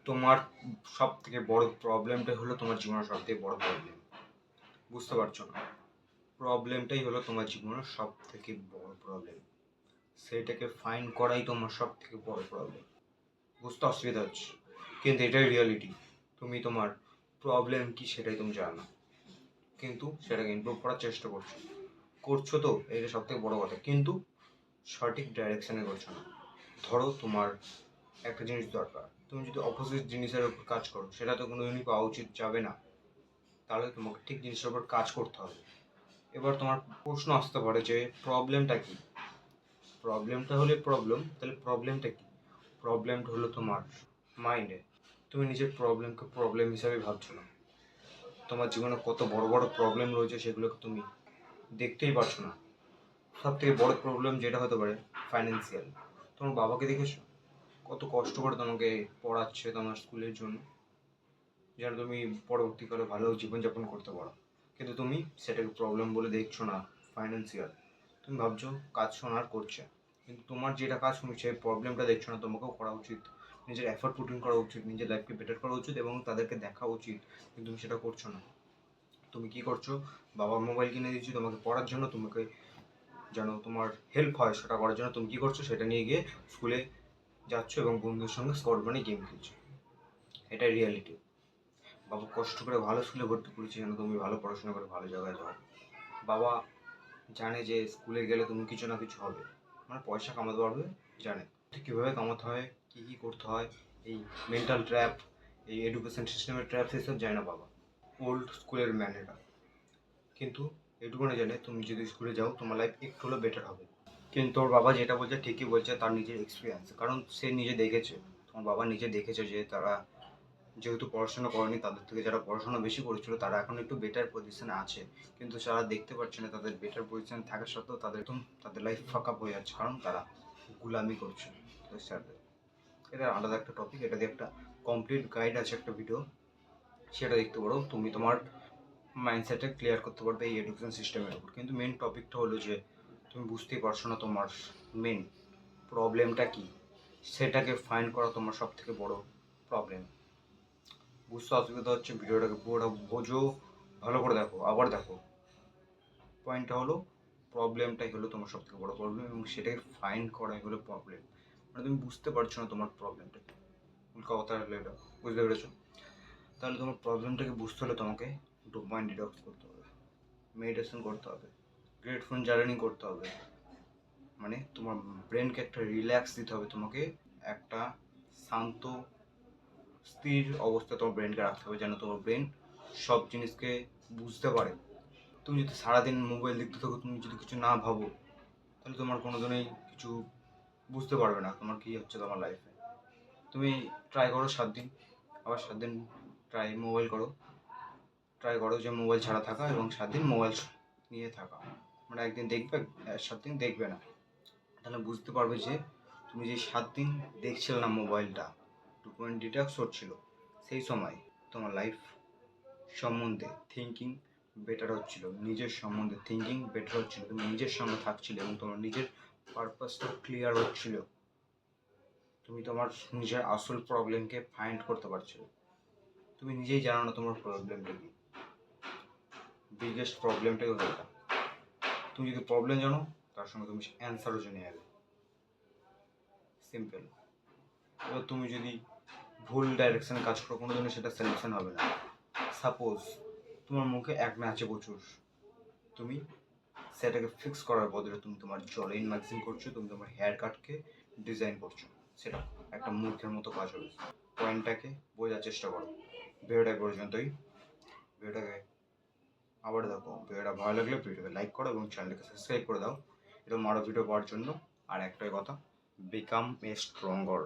তোমার সব থেকে বড় প্রবলেমটাই হলো তোমার জীবনের সব থেকে বড় প্রবলেম। বুঝতে পারছো না? প্রবলেমটাই হলো তোমার জীবনের সব থেকে বড় প্রবলেম। সেইটাকে ফাইন্ড করাই তোমার সব থেকে বড় প্রবলেম। বুঝতে অসুবিধা হচ্ছে, কিন্তু এটাই রিয়ালিটি। তুমি তোমার প্রবলেম কি সেটাই তুমি জানো না, কিন্তু সেটাকে ইমপ্রুভ করার চেষ্টা করছো তো এটা সব থেকে বড় কথা, কিন্তু সঠিক ডাইরেকশানে করছো না। ধরো তোমার একটা জিনিস দরকার, তুমি যদি অপোজিট জিনিসের উপর কাজ করো সেটা তো কোনোদিনই পাওয়া উচিত যাবে না। তাহলে তোমাকে ঠিক জিনিসের উপর কাজ করতে হবে। এবার তোমার প্রশ্ন আসতে পারে যে প্রবলেমটা কি? প্রবলেমটা হলে তাহলে প্রবলেমটা কি? প্রবলেমটা হলো তোমার মাইন্ডে। তুমি নিজের প্রবলেমকে প্রবলেম হিসাবে ভাবছো না। তোমার জীবনে কত বড় বড় প্রবলেম রয়েছে সেগুলোকে তুমি দেখতেই পারছো না। সব থেকে বড় প্রবলেম যেটা হতে পারে ফাইন্যান্সিয়াল। তোমার বাবাকে দেখেছো কত কষ্ট করে তোমাকে পড়াচ্ছে তোমার স্কুলের জন্য, যেন তুমি পরবর্তীকালে ভালো জীবনযাপন করতে পারো, কিন্তু তুমি সেটাকে প্রবলেম বলে দেখছো না। ফাইন্যান্সিয়াল তুমি ভাবছো কাজ শোনার করছে, কিন্তু তোমার যেটা কাজ তুমি সেই প্রবলেমটা দেখছো না। তোমাকেও করা উচিত, নিজের এফর্ট পুট ইন করা উচিত, নিজের লাইফকে বেটার করা উচিত এবং তাদেরকে দেখা উচিত, কিন্তু তুমি সেটা করছো না। তুমি কি করছো? বাবা মোবাইল কিনে দিচ্ছি তোমাকে পড়ার জন্য, তোমাকে যেন তোমার হেল্প হয় সেটা করার জন্য তুমি কী করছো? সেটা নিয়ে গিয়ে স্কুলে যাচ্ছ এবং বন্ধুদের সঙ্গে স্কোয়াড বানিয়ে গেম খেলছো। এটাই রিয়ালিটি। বাবা কষ্ট করে ভালো স্কুলে ভর্তি করেছে যেন তুমি ভালো পড়াশোনা করে ভালো জায়গায় যাও। বাবা জানে যে স্কুলে গেলে তুমি কিছু না কিছু হবে, মানে পয়সা কামাতে পারবে, জানে কীভাবে কামাতে হয়, কী কী করতে হয়। এই মেন্টাল ট্র্যাপ, এই এডুকেশন সিস্টেমের ট্র্যাপ সেসব জানে না বাবা, ওল্ড স্কুলের ম্যানেরা। কিন্তু এটুকুনি জানে তুমি যদি স্কুলে যাও তোমার লাইফ একটু হলেও বেটার হবে। কিন্তু তোর বাবা যেটা বলছে ঠিকই বলছে, তার নিজের এক্সপিরিয়েন্স, কারণ সে নিজে দেখেছে, তোমার বাবা নিজে দেখেছে যে তারা যেহেতু পড়াশোনা করেনি, তাদের থেকে যারা পড়াশোনা বেশি করেছিল তারা এখন একটু বেটার পজিশনে আছে, কিন্তু যারা দেখতে পাচ্ছে না তাদের বেটার পজিশন থাকা সত্ত্বেও তাদের লাইফ ফাক আপ হয়ে যাচ্ছে, কারণ তারা গুলামি করছে তাদের স্যারদের। এটা আলাদা একটা টপিক, এটা দিয়ে একটা কমপ্লিট গাইড আছে, একটা ভিডিও, সেটা দেখতে পারো। তুমি তোমার মাইন্ডসেটটা ক্লিয়ার করতে পারবে এই এডুকেশন সিস্টেমের উপর। কিন্তু মেন টপিকটা হলো যে তুমি বুঝতেই পারছো না তোমার মেন প্রবলেমটা কি, সেটাকে ফাইন্ড করা তোমার সব থেকে বড় প্রবলেম। বুঝতে অসুবিধা হচ্ছে? ভিডিওটাকে পুরোটা বোঝো, ভালো করে দেখো, আবার দেখো। পয়েন্টটা হলো প্রবলেমটাই হলো তোমার সব থেকে বড় প্রবলেম এবং সেটাকে ফাইন্ড করাই হলো প্রবলেম। মানে তুমি বুঝতে পারছো না তোমার প্রবলেমটা কি। উল্কা কথা হলো এটা, বুঝতে পেরেছো? তাহলে তোমার প্রবলেমটাকে বুঝতে হলে তোমাকে ডোপামিন ডিটক্স করতে হবে, মেডিটেশন করতে হবে, গ্রেটফুল জার্নি করতে হবে। মানে তোমার ব্রেনকে একটা রিল্যাক্স দিতে হবে, তোমাকে একটা শান্ত স্থির অবস্থা তোমার ব্রেনকে রাখতে হবে, যেন তোমার ব্রেন সব জিনিসকে বুঝতে পারে। তুমি যদি সারাদিন মোবাইল দেখতে থাকো, তুমি যদি কিছু না ভাবো, তাহলে তোমার কোনো দিনই কিছু বুঝতে পারবে না তোমার কী হচ্ছে তোমার লাইফে। তুমি ট্রাই করো 7 দিন, আবার 7 দিন ট্রাই করো যে মোবাইল ছাড়া থাকা এবং 7 দিন মোবাইল নিয়ে থাকা। মানে একদিন দেখবে, 7 দিন দেখবে না, তাহলে বুঝতে পারবে যে তুমি যে 7 দিন দেখছিলে না মোবাইলটা, ডোপামিন ডিটক্স হচ্ছিল, সেই সময় তোমার লাইফ সম্বন্ধে থিঙ্কিং বেটার হচ্ছিল, নিজের সম্বন্ধে থিঙ্কিং বেটার হচ্ছিল, তুমি নিজের সঙ্গে থাকছিলে এবং তোমার নিজের পারপাসটা ক্লিয়ার হচ্ছিল। তুমি তোমার নিজের আসল প্রবলেমকে ফাইন্ড করতে পারছো। তুমি নিজেই জানো না তোমার প্রবলেমটা কি। বিগেস্ট প্রবলেমটাই হলো এটা। তুমি যদি প্রবলেম জানো, তার সঙ্গে তুমি অ্যান্সারও জেনে যাবে। সিম্পল। এবার তুমি যদি ভুল ডাইরেকশানে কাজ করো, কোনো দিনও সেটা সলিউশন হবে না। সাপোজ তোমার মুখে একনা আছে প্রচুর, তুমি সেটাকে ফিক্স করার বদলে তুমি তোমার জলে ইনম্যাক্সিং করছো, তুমি তোমার হেয়ার কাটকে ডিজাইন করছো, সেটা একটা মূর্খের মতো কাজ হবে। পয়েন্টটাকে বোঝার চেষ্টা করো। ভিডিওটা পর্যন্তই। ভিডিওটাকে আবার দেখো। ভিডিওটা ভালো লাগলে ভিডিওকে লাইক করো এবং চ্যানেলটাকে সাবস্ক্রাইব করে দাও এরকম আরও ভিডিও পাওয়ার জন্য। আর একটাই কথা, বিকাম এ স্ট্রঙ্গার।